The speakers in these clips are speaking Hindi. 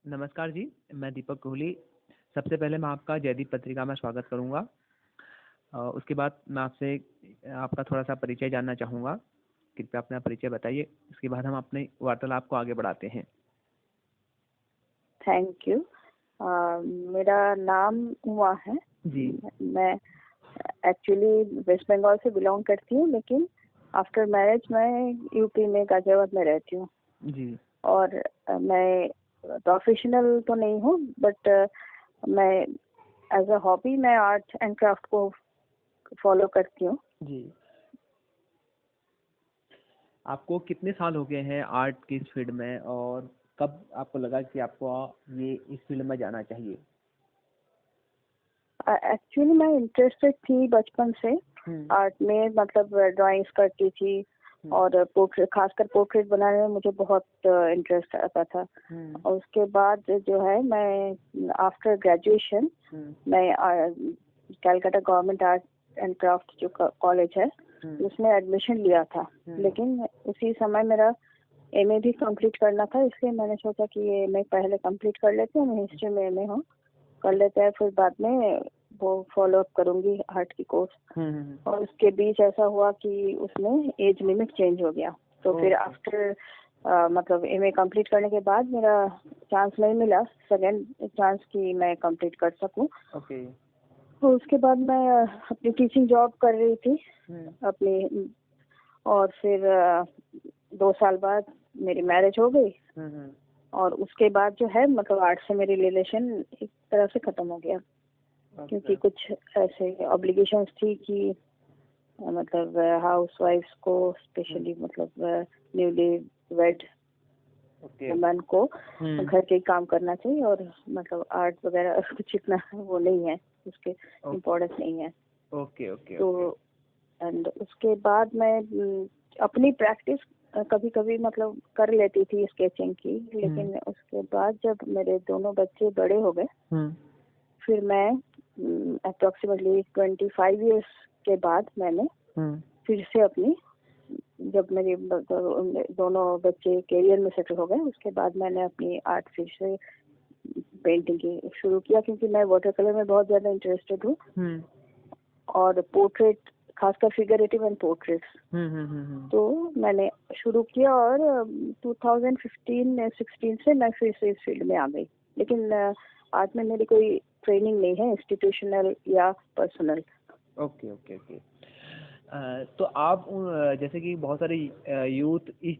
नमस्कार जी, मैं दीपक कोहली। सबसे पहले मैं आपका जयदीप पत्रिका में स्वागत करूँगा। उसके बाद मैं आपसे आपका थोड़ा-सा परिचय जानना चाहूँगा। कृपया अपना परिचय बताइए, उसके बाद हम अपनी वार्तालाप को आगे बढ़ाते हैं। Thank you. मेरा नाम उमा है। जी। मैं एक्चुअली वेस्ट बंगाल से बिलोंग करती हूँ, लेकिन आफ्टर मैरिज मैं यूपी में गाजियाबाद में रहती हूँ। जी। और मैं प्रोफेशनल तो नहीं हूँ, बट मैं एज अ हॉबी मैं आर्ट एंड क्राफ्ट को फॉलो करती हूँ। जी। आपको कितने साल हो गए हैं आर्ट की इस फील्ड में, और कब आपको लगा कि आपको ये इस फील्ड में जाना चाहिए? एक्चुअली मैं इंटरेस्टेड थी बचपन से आर्ट में, मतलब ड्राइंग्स करती थी और पोर्ट्रेट, खासकर पोर्ट्रेट बनाने में मुझे बहुत इंटरेस्ट आता था। और उसके बाद जो है मैं आफ्टर ग्रेजुएशन मैं Calcutta government art and craft जो कॉलेज है उसमें एडमिशन लिया था। लेकिन उसी समय मेरा एमए भी कंप्लीट करना था, इसलिए मैंने सोचा कि ये एमए पहले कंप्लीट कर लेते हैं, मैं हिस्ट्री में एमए हूँ, कर लेते हैं, फिर बाद में वो फॉलो अप करूंगी आर्ट की कोर्स। और उसके बीच ऐसा हुआ कि उसमें एज लिमिट चेंज हो गया, तो फिर आफ्टर मतलब एमए कंप्लीट करने के बाद मेरा चांस नहीं मिला, सेकेंड चांस कि मैं कंप्लीट कर सकूं। तो उसके बाद मैं अपनी टीचिंग जॉब कर रही थी अपनी, और फिर 2 साल बाद मेरी मैरिज हो गई। और उसके बाद जो है मतलब आर्ट से मेरी रिलेशन एक तरह से खत्म हो गया, क्योंकि कुछ ऐसे ऑब्लिगेशंस थी कि मतलब हाउस वाइफ्स को स्पेशली, मतलब न्यूली वेड वुमन को घर के काम करना चाहिए, और मतलब आर्ट वगैरह कुछ इतना वो नहीं है, उसके इम्पोर्टेंस नहीं है। तो एंड उसके बाद मैं अपनी प्रैक्टिस कभी कभी मतलब कर लेती थी स्केचिंग की, लेकिन उसके बाद जब मेरे दोनों बच्चे बड़े हो गए, फिर मैं अप्रोक्सीमेटली 25 इयर्स के बाद मैंने फिर से अपनी, जब मेरे दोनों बच्चे करियर में सेटल हो गए, उसके बाद मैंने अपनी आर्ट फिर से पेंटिंग की शुरू किया, क्योंकि मैं वाटर कलर में बहुत ज्यादा इंटरेस्टेड हूँ और पोर्ट्रेट, खासकर फिगरेटिव एंड पोर्ट्रेट्स। तो मैंने शुरू किया और 2015-16 से मैं फिर से इस फील्ड में आ गई, लेकिन आज में मेरी कोई ट्रेनिंग नहीं है इंस्टीट्यूशनल या पर्सनल। ओके। तो आप जैसे कि बहुत सारे यूथ इस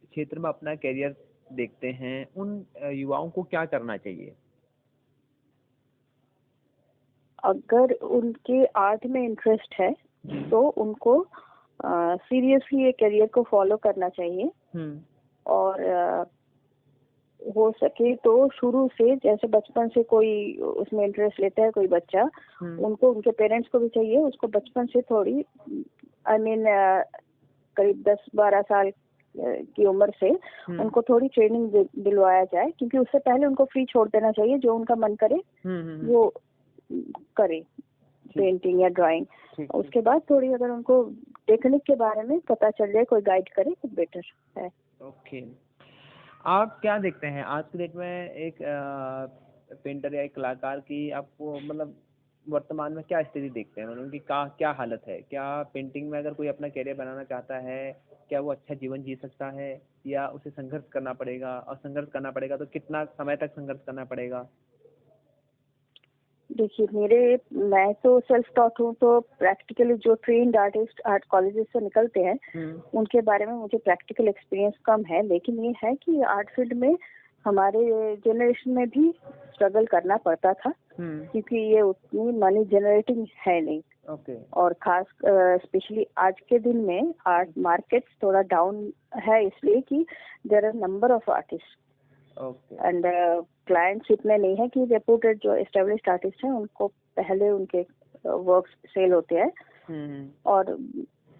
क्षेत्र में अपना करियर देखते हैं, उन युवाओं को क्या करना चाहिए? अगर उनके आर्ट में इंटरेस्ट है तो उनको सीरियसली ये करियर को फॉलो करना चाहिए। और हो सके तो शुरू से, जैसे बचपन से कोई उसमें इंटरेस्ट लेता है कोई बच्चा, उनको, उनके पेरेंट्स को भी चाहिए उसको बचपन से थोड़ी, आई मीन करीब 10-12 साल की उम्र से उनको थोड़ी ट्रेनिंग दिलवाया जाए, क्योंकि उससे पहले उनको फ्री छोड़ देना चाहिए, जो उनका मन करे वो करे, पेंटिंग या ड्राइंग। उसके बाद थोड़ी अगर उनको टेक्निक के बारे में पता चल जाए, कोई गाइड करे तो बेटर है। ओके। आप क्या देखते हैं आज के डेट में एक पेंटर या एक कलाकार की, आपको मतलब वर्तमान में क्या स्थिति देखते हैं, मतलब उनकी क्या हालत है? क्या पेंटिंग में अगर कोई अपना करियर बनाना चाहता है, क्या वो अच्छा जीवन जी सकता है, या उसे संघर्ष करना पड़ेगा? और संघर्ष करना पड़ेगा तो कितना समय तक संघर्ष करना पड़ेगा? देखिए, मैं तो सेल्फ टॉट हूँ, तो प्रैक्टिकली जो ट्रेन्ड आर्टिस्ट आर्ट कॉलेजेस से निकलते हैं उनके बारे में मुझे प्रैक्टिकल एक्सपीरियंस कम है, लेकिन ये है कि आर्ट फील्ड में हमारे जनरेशन में भी स्ट्रगल करना पड़ता था, क्योंकि ये उतनी मनी जनरेटिंग है नहीं। और खास स्पेशली आज के दिन में आर्ट मार्केट थोड़ा डाउन है, इसलिए कि there are number of artist and clients इतने नहीं है कि रेपुटेड जो एस्टेब्लिश्ड आर्टिस्ट हैं उनको पहले उनके वर्क्स सेल होते हैं, और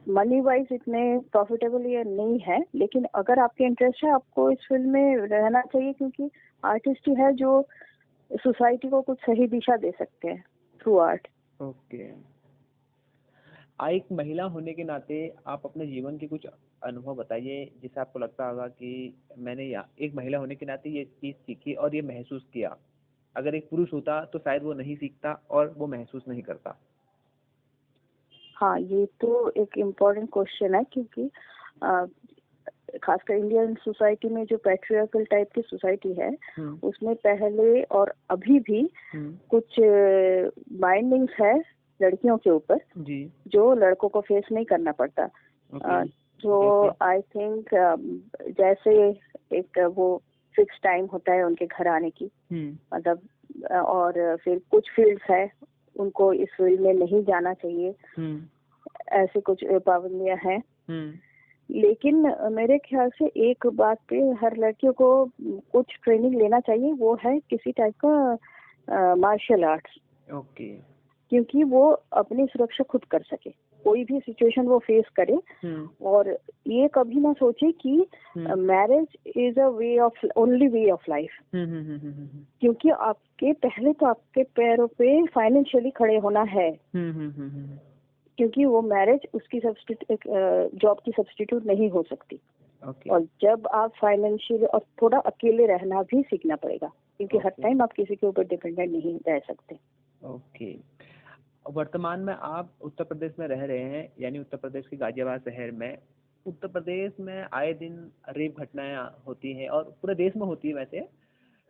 मनी वाइज इतने प्रॉफिटेबल ये नहीं है। लेकिन अगर आपके इंटरेस्ट है, आपको इस फील्ड में रहना चाहिए, क्योंकि आर्टिस्ट ही है जो सोसाइटी को कुछ सही दिशा दे सकते हैं थ्रू आर्ट। ओके। एक महिला होने के नाते आप अपने जीवन के कुछ अनुभव बताइए जिससे आपको लगता होगा कि मैंने यहाँ एक महिला होने के नाते ये चीज़ सीखी और ये महसूस किया। अगर एक पुरुष होता तो शायद वो नहीं सीखता और वो महसूस नहीं करता। हाँ, ये तो एक इम्पोर्टेंट क्वेश्चन है, क्योंकि खासकर इंडियन सोसाइटी में जो पैट्रियार्कल टाइप की सोसाइटी है, उसमें पहले और अभी भी कुछ बाइंडिंग्स है लड़कियों के ऊपर जो लड़कों को फेस नहीं करना पड़ता। तो आई थिंक जैसे एक वो फिक्स टाइम होता है उनके घर आने की, मतलब और फिर कुछ फील्ड्स है उनको इस फील्ड में नहीं जाना चाहिए, ऐसे कुछ पाबंदियां हैं। लेकिन मेरे ख्याल से एक बात पे हर लड़कियों को कुछ ट्रेनिंग लेना चाहिए, वो है किसी टाइप का मार्शल आर्ट्स। ओके। क्योंकि वो अपनी सुरक्षा खुद कर सके, कोई भी सिचुएशन वो फेस करे, और ये कभी ना सोचे कि marriage is a way of only way of life. क्योंकि आपके पहले तो आपके पैरों पे फाइनेंशियली खड़े होना है, क्योंकि वो मैरिज उसकी जॉब की सब्स्टिट्यूट नहीं हो सकती। और जब आप फाइनेंशियल और थोड़ा अकेले रहना भी सीखना पड़ेगा, क्योंकि हर टाइम आप किसी के ऊपर डिपेंडेंट नहीं रह सकते। ओके। वर्तमान में आप उत्तर प्रदेश में रह रहे हैं, यानी उत्तर प्रदेश के गाजियाबाद शहर में। उत्तर प्रदेश में आए दिन रेप घटनाएं होती हैं और पूरे देश में होती है। वैसे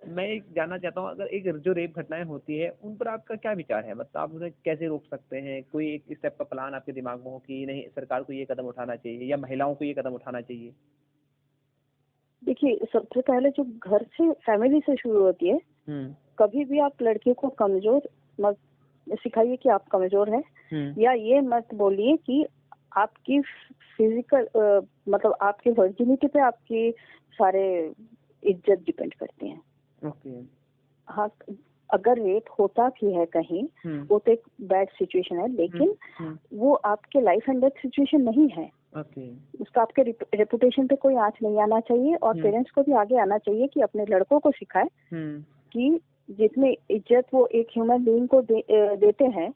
मैं एक जानना चाहता हूँ, अगर एक जो रेप घटनाएं होती है उन पर आपका क्या विचार है? मतलब आप उन्हें कैसे रोक सकते हैं? कोई एक स्टेप का प्लान आपके दिमाग में हो कि नहीं सरकार को ये कदम उठाना चाहिए या महिलाओं को ये कदम उठाना चाहिए? देखिए, सबसे पहले जो घर से, फैमिली से शुरू होती है। कभी भी आप लड़के को कमजोर मत सिखाइए कि आप कमजोर हैं, या ये मत बोलिए कि आपकी फिजिकल मतलब आपके वर्जिनिटी पे आपकी सारे इज्जत डिपेंड करती हैं। ओके। हाँ, अगर रेप होता भी है कहीं, वो तो एक बैड सिचुएशन है, लेकिन वो आपके लाइफ एंड डेथ सिचुएशन नहीं है। उसका आपके रेपुटेशन पे कोई आंच नहीं आना चाहिए, और पेरेंट्स को भी आगे आना चाहिए कि अपने लड़कों को सिखाए कि जितनी इज्जत वो एक ह्यूमन बीइंग को देते हैं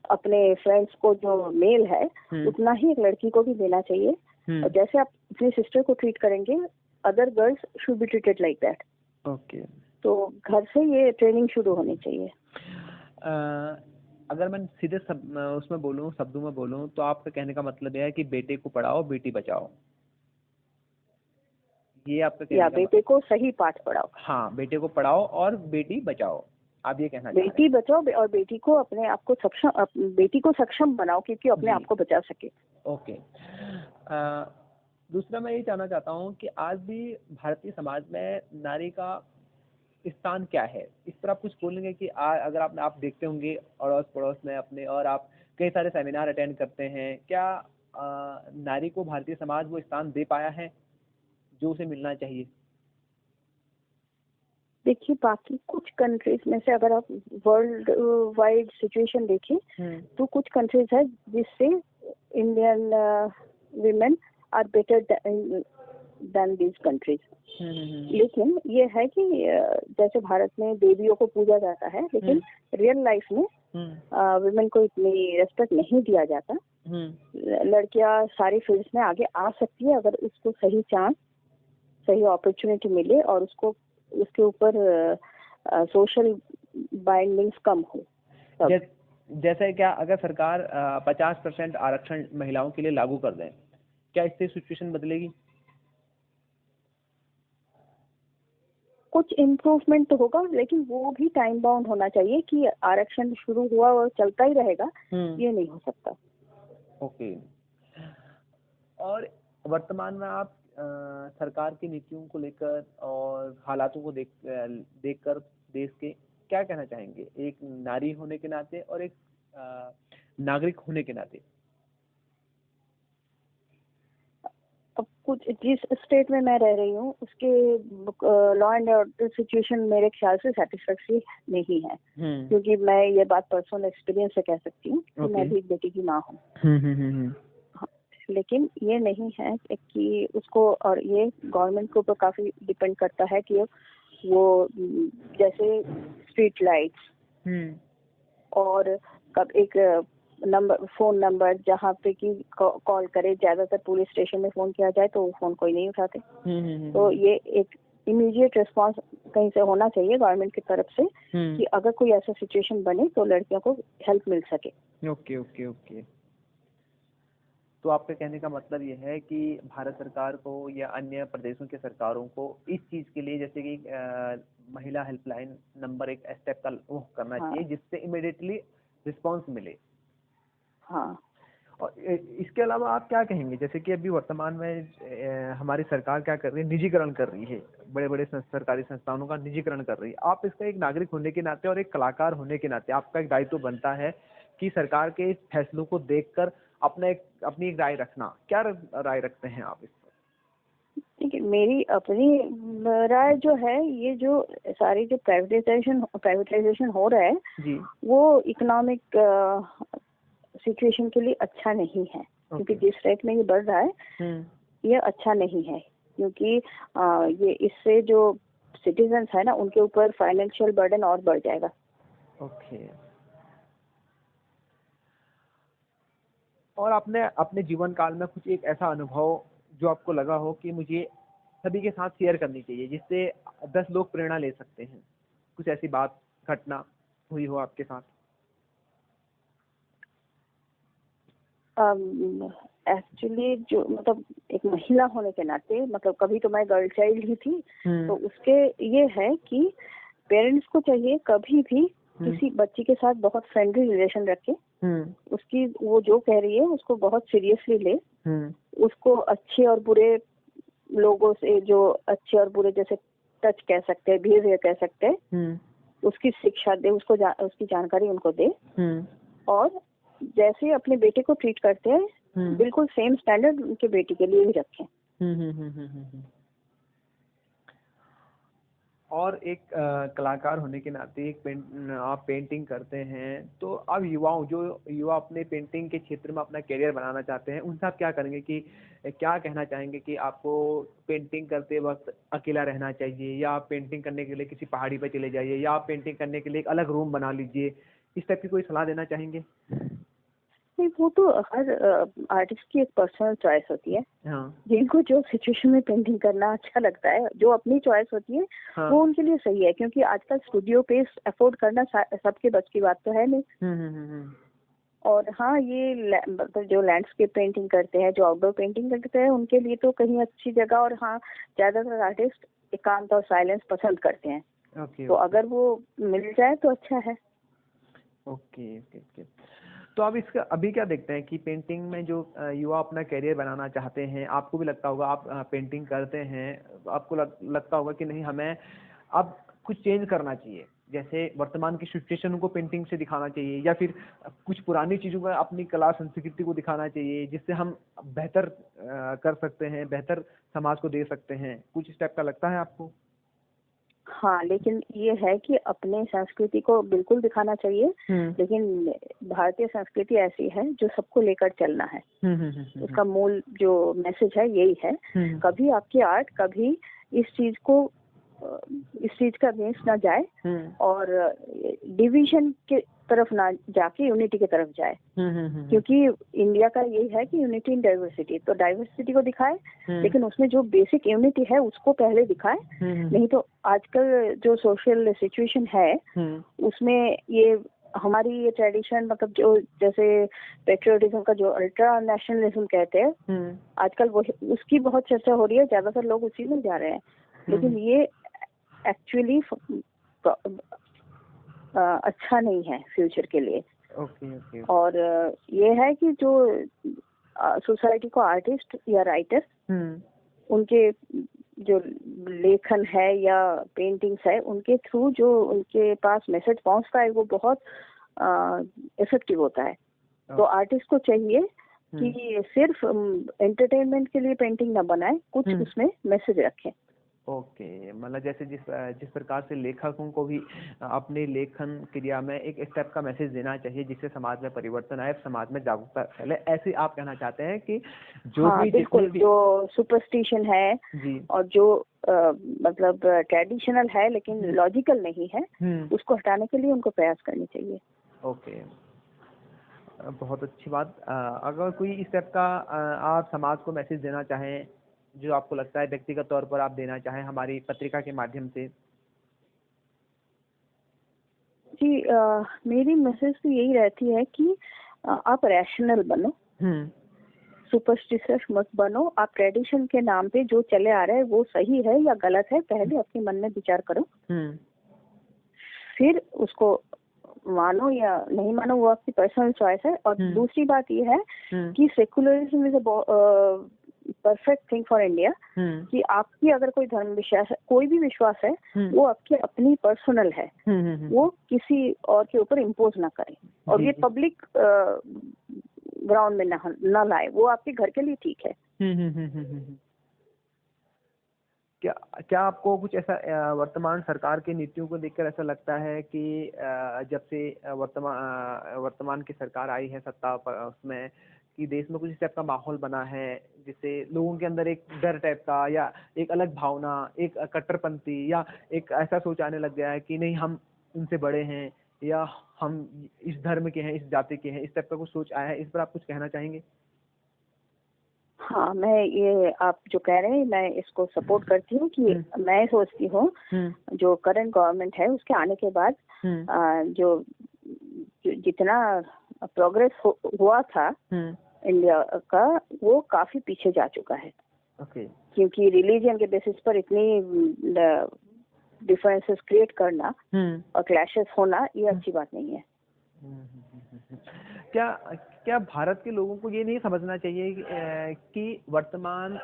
अपने फ्रेंड्स को जो मेल है, उतना ही एक लड़की को भी देना चाहिए। और जैसे आप अपनी सिस्टर को ट्रीट करेंगे, other girls should be treated like that. Okay. तो घर से ये ट्रेनिंग शुरू होनी चाहिए। अगर मैं सीधे उसमें बोलूँ, शब्दों में बोलूँ, तो आपका कहने का मतलब यह है कि बेटे को पढ़ाओ बेटी बचाओ, ये आपका कहने या का बेटे को सही पाठ पढ़ाओ। हाँ, बेटे को पढ़ाओ और बेटी बचाओ, आप ये कहना चाह रहे हैं? बेटी बचाओ और बेटी को अपने आप को सक्षम, बेटी को सक्षम बनाओ क्योंकि अपने आप को बचा सके। ओके। दूसरा मैं ये जानना चाहता हूँ कि आज भी भारतीय समाज में नारी का स्थान क्या है? इस पर आप कुछ बोलेंगे कि अगर आप देखते होंगे अड़ोस पड़ोस में अपने, और आप कई सारे सेमिनार अटेंड करते हैं, क्या नारी को भारतीय समाज वो स्थान दे पाया है जो उसे मिलना चाहिए? देखिए, बाकी कुछ कंट्रीज में से अगर आप वर्ल्ड वाइड सिचुएशन देखें तो कुछ कंट्रीज है जिससे Indian women are better than these countries. लेकिन ये है कि जैसे भारत में देवियों को पूजा जाता है, लेकिन रियल लाइफ में वीमेन को इतनी रेस्पेक्ट नहीं दिया जाता। लड़कियां सारी फील्ड्स में आगे आ सकती है अगर उसको सही चांस, सही अपॉर्चुनिटी मिले और उसको उसके ऊपर सोशल बाइंडिंग्स कम हो। जैसे क्या अगर सरकार 50% आरक्षण महिलाओं के लिए लागू कर दें, क्या इससे सिचुएशन बदलेगी? कुछ इम्प्रूवमेंट तो होगा, लेकिन वो भी टाइम बाउंड होना चाहिए कि आरक्षण शुरू हुआ और चलता ही रहेगा, ये नहीं हो सकता। ओके। और वर्तमान में आप सरकार की नीतियों को लेकर और हालातों को देखकर देश के क्या कहना चाहेंगे, एक नारी होने के नाते और एक नागरिक होने के नाते? अब कुछ जिस स्टेट में मैं रह रही हूँ उसके लॉ एंड ऑर्डर सिचुएशन मेरे ख्याल से सेटिस्फैक्टरी नहीं है, क्योंकि मैं ये बात पर्सनल एक्सपीरियंस से कह सकती हूँ कि मैं भी एक बेटी की माँ हूँ। लेकिन ये नहीं है कि उसको, और ये गवर्नमेंट के ऊपर काफी डिपेंड करता है कि वो जैसे स्ट्रीट लाइट्स और कब एक फोन नंबर जहाँ पे कि कॉल करे, ज्यादातर पुलिस स्टेशन में फोन किया जाए तो वो फोन कोई नहीं उठाते। तो ये एक इमीडिएट रिस्पांस कहीं से होना चाहिए गवर्नमेंट की तरफ से कि अगर कोई ऐसा सिचुएशन बने तो लड़कियों को हेल्प मिल सके। Okay okay okay. तो आपके कहने का मतलब ये है कि भारत सरकार को या अन्य प्रदेशों के सरकारों को इस चीज के लिए जैसे कि महिला हेल्पलाइन नंबर एक स्टेप का वो करना चाहिए जिससे इमिडिएटली रिस्पांस मिले। हाँ। और इसके अलावा आप क्या कहेंगे, जैसे कि अभी वर्तमान में हमारी सरकार क्या कर रही है, निजीकरण कर रही है, बड़े बड़े सरकारी संस्थानों का निजीकरण कर रही है। आप इसका एक नागरिक होने के नाते और एक कलाकार होने के नाते आपका एक दायित्व बनता है कि सरकार के इस फैसलों को देखकर अपनी एक राय रखना। क्या राय रखते हैं आप इस पर? ठीक है, मेरी अपनी राय जो है, ये जो सारी जो प्राइवेटाइजेशन हो रहा है जी, वो इकोनॉमिक सिचुएशन के लिए अच्छा नहीं है। क्योंकि जिस रेट में ये बढ़ रहा है ये अच्छा नहीं है, क्योंकि ये इससे जो सिटीजन्स है ना उनके ऊपर फाइनेंशियल बर्डन और बढ़ जाएगा। ओके। और आपने अपने जीवन काल में कुछ एक ऐसा अनुभव जो आपको लगा हो कि मुझे सभी के साथ शेयर करनी चाहिए जिससे 10 लोग प्रेरणा ले सकते हैं, कुछ ऐसी बात घटना हुई हो आपके साथ? एक्चुअली जो मतलब एक महिला होने के नाते, मतलब कभी तो मैं गर्ल चाइल्ड ही थी, तो उसके ये है कि पेरेंट्स को चाहिए कभी भी किसी बच्ची के साथ बहुत फ्रेंडली रिलेशन रखे, उसकी वो जो कह रही है उसको बहुत सीरियसली ले, उसको अच्छे और बुरे लोगों से, जो अच्छे और बुरे जैसे टच कह सकते हैं, बिहेवियर कह सकते हैं, उसकी शिक्षा दे, उसको उसकी जानकारी उनको दे, और जैसे अपने बेटे को ट्रीट करते हैं बिल्कुल सेम स्टैंडर्ड उनके बेटी के लिए भी रखें। और एक कलाकार होने के नाते आप पेंटिंग करते हैं, तो अब युवा अपने पेंटिंग के क्षेत्र में अपना करियर बनाना चाहते हैं, उनसे आप क्या करेंगे कि क्या कहना चाहेंगे कि आपको पेंटिंग करते वक्त अकेला रहना चाहिए, या आप पेंटिंग करने के लिए किसी पहाड़ी पर चले जाइए, या आप पेंटिंग करने के लिए एक अलग रूम बना लीजिए, इस टाइप की कोई सलाह देना चाहेंगे? नहीं, वो तो हर आर्टिस्ट की एक पर्सनल चॉइस होती है। हाँ। जिनको जो सिचुएशन में पेंटिंग करना अच्छा लगता है, जो अपनी चॉइस होती है, हाँ। वो उनके लिए सही है, क्योंकि आजकल स्टूडियो पे अफोर्ड करना सबके बस की बात तो है नहीं। और हाँ, ये मतलब जो लैंडस्केप पेंटिंग करते हैं, जो आउटडोर पेंटिंग करते हैं, उनके लिए तो कहीं अच्छी जगह, और हाँ ज्यादातर आर्टिस्ट एकांत और साइलेंस पसंद करते हैं। तो अगर वो मिल जाए तो अच्छा है। Okay okay okay. तो आप इसका अभी क्या देखते हैं कि पेंटिंग में जो युवा अपना करियर बनाना चाहते हैं, आपको भी लगता होगा, आप पेंटिंग करते हैं, आपको लगता होगा कि नहीं, हमें अब कुछ चेंज करना चाहिए, जैसे वर्तमान की सिचुएशन को पेंटिंग से दिखाना चाहिए, या फिर कुछ पुरानी चीजों का अपनी कला संस्कृति को दिखाना चाहिए जिससे हम बेहतर कर सकते हैं, बेहतर समाज को दे सकते हैं, कुछ स्टेप का लगता है आपको? हाँ, लेकिन ये है कि अपने संस्कृति को बिल्कुल दिखाना चाहिए, लेकिन भारतीय संस्कृति ऐसी है जो सबको लेकर चलना है। उसका मूल जो मैसेज है यही है। कभी आपकी आर्ट कभी इस चीज का अगेंस्ट ना जाए, और डिवीजन के तरफ ना जाके यूनिटी की तरफ जाए, क्योंकि इंडिया का यही है कि यूनिटी इन डाइवर्सिटी। तो डाइवर्सिटी को दिखाए, लेकिन उसमें जो बेसिक यूनिटी है उसको पहले दिखाए। नहीं तो आजकल जो सोशल सिचुएशन है उसमें ये हमारी ये ट्रेडिशन, मतलब जो जैसे पेट्रियोटिज्म का जो अल्ट्रा नेशनलिज्म कहते हैं, आजकल वो उसकी बहुत चर्चा हो रही है, ज्यादातर लोग उसी में जा रहे हैं। लेकिन ये एक्चुअली अच्छा नहीं है फ्यूचर के लिए। ओके। और ये है कि जो सोसाइटी को आर्टिस्ट या राइटर उनके जो लेखन है या पेंटिंग्स है, उनके थ्रू जो उनके पास मैसेज पहुंचता है वो बहुत इफेक्टिव होता है। तो आर्टिस्ट को चाहिए कि सिर्फ एंटरटेनमेंट के लिए पेंटिंग ना बनाए, कुछ उसमें मैसेज रखें। ओके, मतलब जैसे जिस प्रकार से लेखकों को भी अपने लेखन क्रिया में एक स्टेप का मैसेज देना चाहिए जिससे समाज में परिवर्तन आए, समाज में जागरूकता फैले, ऐसे आप कहना चाहते हैं कि जो भी बिल्कुल जो सुपरस्टिशन है जी, और जो मतलब ट्रेडिशनल है लेकिन लॉजिकल नहीं है, उसको हटाने के लिए उनको प्रयास करनी चाहिए। ओके। बहुत अच्छी बात। अगर कोई इस टाइप का आप समाज को मैसेज देना चाहें, जो आपको लगता है व्यक्तिगत तौर पर आप देना चाहें हमारी पत्रिका के माध्यम से। जी, मेरी मैसेज तो यही रहती है कि आप रैशनल बनो, सुपरस्टिशियस मत बनो। आप ट्रेडिशन के नाम पे जो चले आ रहा है वो सही है या गलत है, पहले अपने मन में विचार करो, फिर उसको मानो या नहीं मानो, वो आपकी पर्सनल चॉइस है। और दूसरी बात ये है कि secularism is a perfect thing for India, कि आपकी अगर कोई धर्म विश्वास है, कोई भी विश्वास है, वो आपकी अपनी पर्सनल है, वो किसी और के ऊपर इम्पोज ना करें, और ये पब्लिक ग्राउंड में ना लाए। वो आपके घर के लिए ठीक है। क्या आपको कुछ ऐसा वर्तमान सरकार की नीतियों को देखकर ऐसा लगता है कि जब से वर्तमान की सरकार आई है सत्ता पर, उसमें कि देश में कुछ इस टाइप का माहौल बना है जिससे लोगों के अंदर एक डर टाइप का या एक अलग भावना, एक कट्टरपंथी या एक ऐसा सोच आने लग गया है कि नहीं हम उनसे बड़े हैं या हम इस धर्म के हैं, इस जाति के हैं, इस टाइप का कुछ सोच आया है? इस पर आप कुछ कहना चाहेंगे? हाँ, मैं ये आप जो कह रहे हैं मैं इसको सपोर्ट करती हूँ कि मैं सोचती हूँ जो करंट गवर्नमेंट है उसके आने के बाद जो जितना प्रोग्रेस हुआ था इंडिया का, वो काफी पीछे जा चुका है। क्योंकि रिलीजन के बेसिस पर इतनी डिफरेंसेस क्रिएट करना और क्लैशेस होना, ये अच्छी बात नहीं है। क्या भारत के लोगों को ये नहीं समझना चाहिए कि वर्तमान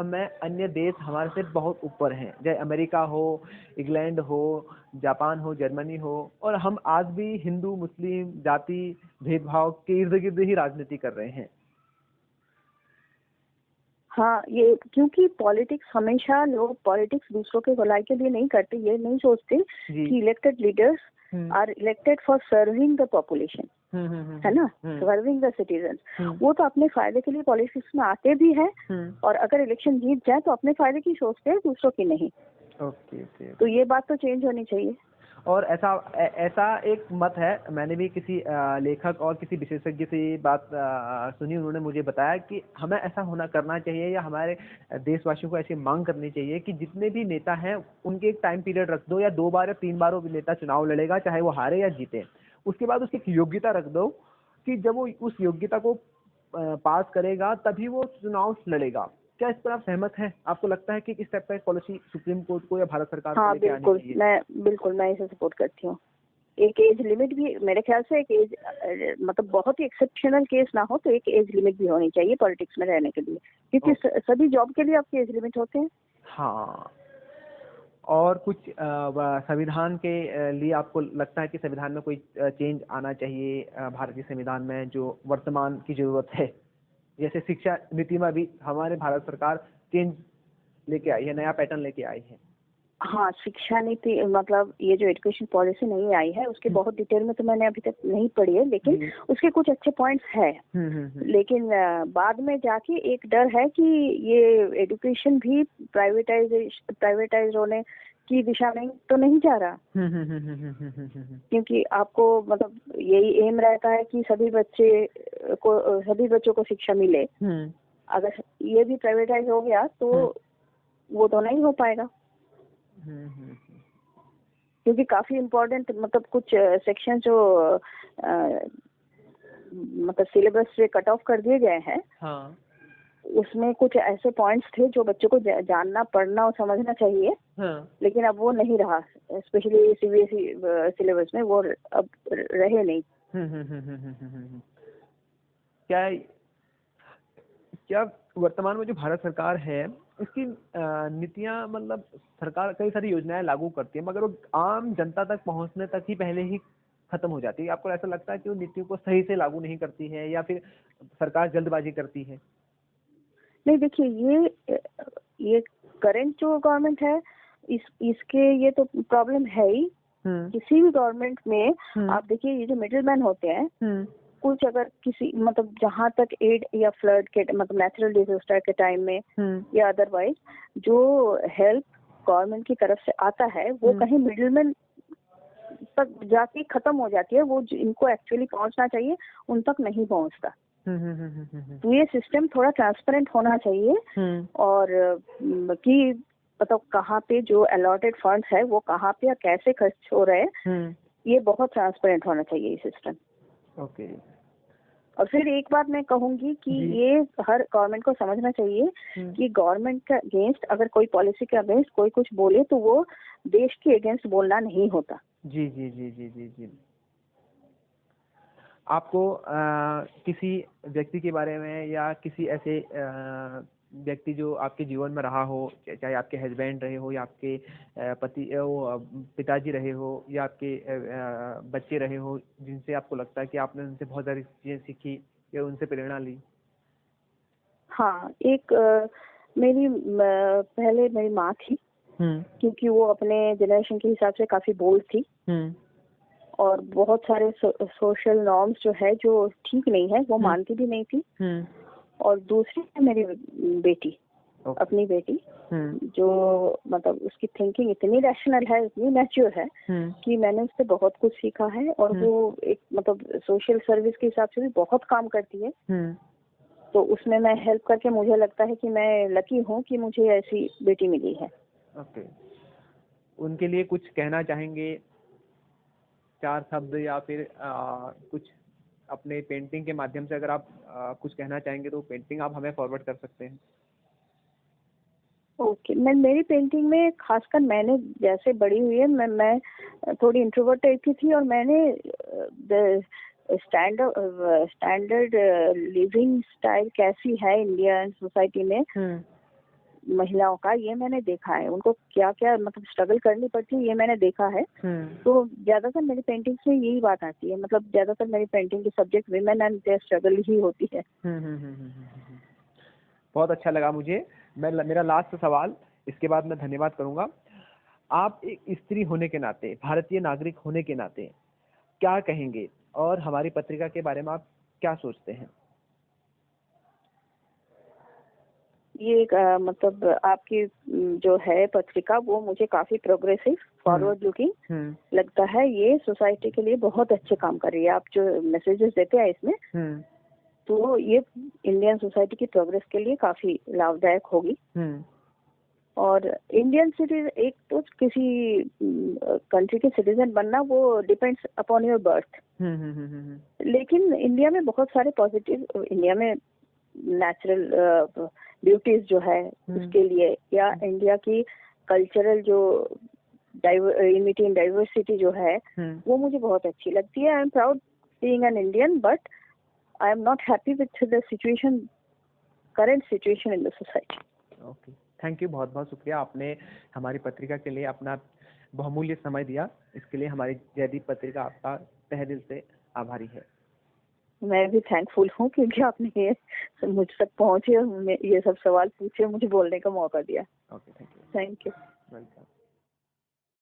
में अन्य देश हमारे से बहुत ऊपर हैं, चाहे अमेरिका हो, इंग्लैंड हो, जापान हो, जर्मनी हो, और हम आज भी हिंदू मुस्लिम जाति भेदभाव के इर्द गिर्द ही राजनीति कर रहे हैं? हाँ, ये क्योंकि पॉलिटिक्स, हमेशा लोग पॉलिटिक्स दूसरों के भलाई के लिए नहीं करते। ये नहीं सोचते कि elected leaders are elected for serving the population, है ना, सर्विंग द सिटीजन। वो तो अपने फायदे के लिए पॉलिटिक्स में आते भी हैं, और अगर इलेक्शन जीत जाए तो अपने फायदे की सोचते हैं, दूसरों की नहीं। तो ये बात तो चेंज होनी चाहिए। और ऐसा एक मत है, मैंने भी किसी लेखक और किसी विशेषज्ञ से बात सुनी, उन्होंने मुझे बताया कि हमें ऐसा होना करना चाहिए या हमारे देशवासियों को ऐसी मांग करनी चाहिए कि जितने भी नेता हैं उनके एक टाइम पीरियड रख दो, या 2 बार या 3 बार वो नेता चुनाव लड़ेगा, चाहे वो हारे या जीते, उसके बाद उसकी एक योग्यता रख दो कि जब वो उस योग्यता को पास करेगा तभी वो चुनाव लड़ेगा। क्या इस पर आप सहमत हैं? आपको लगता है कि किस टाइप का एक पॉलिसी सुप्रीम कोर्ट को या भारत सरकार को लेके आनी चाहिए? बिल्कुल मैं इसे सपोर्ट करती हूँ। एक एज लिमिट भी, मेरे ख्याल से एक एज, मतलब बहुत ही एक्सेप्शनल केस ना हो तो एक एज लिमिट भी होनी चाहिए पॉलिटिक्स में रहने के लिए, क्योंकि सभी जॉब के लिए आपके एज लिमिट होते हैं। हाँ, और कुछ संविधान के लिए आपको लगता है कि संविधान में कोई चेंज आना चाहिए भारतीय संविधान में जो वर्तमान की जरूरत है? जैसे शिक्षा नीति में भी हमारे भारत सरकार चेंज लेके आई है, नया पैटर्न लेके आई है। हाँ, शिक्षा नीति, मतलब ये जो एजुकेशन पॉलिसी नहीं आई है उसके बहुत डिटेल में तो मैंने अभी तक नहीं पढ़ी है, लेकिन उसके कुछ अच्छे पॉइंट्स हैं। लेकिन बाद में जाके एक डर है कि ये एजुकेशन भी प्राइवेटाइज होने की दिशा में तो नहीं जा रहा। क्योंकि आपको मतलब यही एम रहता है कि सभी बच्चों को शिक्षा मिले। अगर ये भी प्राइवेटाइज हो गया तो वो तो नहीं हो पाएगा। क्योंकि काफी इम्पोर्टेंट, मतलब कुछ सेक्शन जो मतलब सिलेबस से कट ऑफ कर दिए गए हैं, उसमें कुछ ऐसे पॉइंट्स थे जो बच्चों को जानना, पढ़ना और समझना चाहिए। लेकिन अब वो नहीं रहा, स्पेशली सीबीएसई सिलेबस में वो अब रहे नहीं। क्या वर्तमान में जो भारत सरकार है उसकी नीतियां, मतलब सरकार कई सारी योजनाएं लागू करती है, मगर वो आम जनता तक पहुंचने तक ही पहले ही खत्म हो जाती है? आपको ऐसा लगता है कि वो नीतियों को सही से लागू नहीं करती है या फिर सरकार जल्दबाजी करती है? नहीं, देखिए ये करंट जो गवर्नमेंट है इसके ये तो प्रॉब्लम है ही। किसी भी गवर्नमेंट में आप देखिए, ये जो मिडिल मैन होते हैं, कुछ अगर किसी, मतलब जहाँ तक एड या फ्लड के, मतलब नेचुरल डिजास्टर के टाइम में या अदरवाइज जो हेल्प गवर्नमेंट की तरफ से आता है वो कहीं मिडिलमैन तक जाके खत्म हो जाती है, वो इनको एक्चुअली पहुंचना चाहिए उन तक नहीं पहुंचता। तो ये सिस्टम थोड़ा ट्रांसपेरेंट होना चाहिए, और कि मतलब कहाँ पे जो अलॉटेड फंड है वो कहाँ पे या कैसे खर्च हो रहे हैं, ये बहुत ट्रांसपेरेंट होना चाहिए ये सिस्टम। ओके। और फिर एक बात मैं कहूंगी कि ये हर गवर्नमेंट को समझना चाहिए कि गवर्नमेंट के अगेंस्ट अगर कोई पॉलिसी के अगेंस्ट कोई कुछ बोले तो वो देश के अगेंस्ट बोलना नहीं होता। जी जी जी जी जी जी। आपको किसी व्यक्ति के बारे में या किसी ऐसे व्यक्ति जो आपके जीवन में रहा हो, चाहे आपके हस्बैंड रहे हो या आपके पिताजी रहे हो या आपके बच्चे रहे हो, जिनसे आपको लगता है कि आपने उनसे बहुत सारी चीजें सीखी या उनसे प्रेरणा ली? हाँ, एक पहले मेरी माँ थी, क्योंकि वो अपने जनरेशन के हिसाब से काफी बोल्ड थी, और बहुत सारे सोशल नॉर्म्स जो है जो ठीक नहीं है वो मानती भी नहीं थी। और दूसरी है मेरी बेटी, अपनी बेटी, जो मतलब उसकी थिंकिंग इतनी रैशनल है, इतनी मैच्योर है कि मैंने उससे बहुत कुछ सीखा है, और वो एक मतलब सोशल सर्विस के हिसाब से भी बहुत काम करती है। तो उसमें मैं हेल्प करके मुझे लगता है कि मैं लकी हूँ कि मुझे ऐसी बेटी मिली है। ओके। उनके लिए कुछ कहना चाहेंगे, 4 शब्द, या फिर कुछ अपने पेंटिंग के माध्यम से अगर आप कुछ कहना चाहेंगे तो पेंटिंग आप हमें फॉरवर्ड कर सकते हैं। ओके, मैं मेरी पेंटिंग में खासकर मैंने जैसे बड़ी हुई है, मैं थोड़ी इंट्रोवर्ट टाइप की थी, और मैंने स्टैंडर्ड लिविंग स्टाइल कैसी है इंडियन सोसाइटी में महिलाओं का, ये मैंने देखा है। उनको क्या क्या मतलब स्ट्रगल करनी पड़ती है, ये मैंने देखा है। तो ज्यादातर मेरी पेंटिंग्स में यही बात आती है, मतलब ज्यादातर मेरी पेंटिंग की subject women and their struggle ही होती है। बहुत अच्छा लगा मुझे। मेरा लास्ट सवाल, इसके बाद मैं धन्यवाद करूंगा। आप एक स्त्री होने के नाते, भारतीय नागरिक होने के नाते क्या कहेंगे, और हमारी पत्रिका के बारे में आप क्या सोचते हैं? ये एक मतलब आपकी जो है पत्रिका वो मुझे काफी प्रोग्रेसिव, फॉरवर्ड लुकिंग लगता है। ये सोसाइटी के लिए बहुत अच्छे काम कर रही है। आप जो मैसेजेस देते हैं इसमें, तो ये इंडियन सोसाइटी की प्रोग्रेस के लिए काफी लाभदायक होगी। और इंडियन सिटीजन, एक तो किसी कंट्री के सिटीजन बनना वो डिपेंड्स अपॉन योर बर्थ, लेकिन इंडिया में बहुत सारे पॉजिटिव, इंडिया में नेचुरल ब्यूटीज जो है उसके लिए, या इंडिया की कल्चरल जो यूनिटी एंड डाइवर्सिटी जो है वो मुझे बहुत अच्छी लगती है। I am proud being an Indian, but I am not happy with the situation, current situation in the society. Okay, thank you, बहुत बहुत शुक्रिया। आपने हमारी पत्रिका के लिए अपना बहुमूल्य समय दिया, इसके लिए हमारी जयदीप पत्रिका आपका तहे दिल से आभारी है। मैं भी थैंकफुल हूँ क्योंकि आपने ये मुझ तक पहुँचे और ये सब सवाल पूछे, मुझे बोलने का मौका दिया। Okay, thank you. Thank you. Welcome.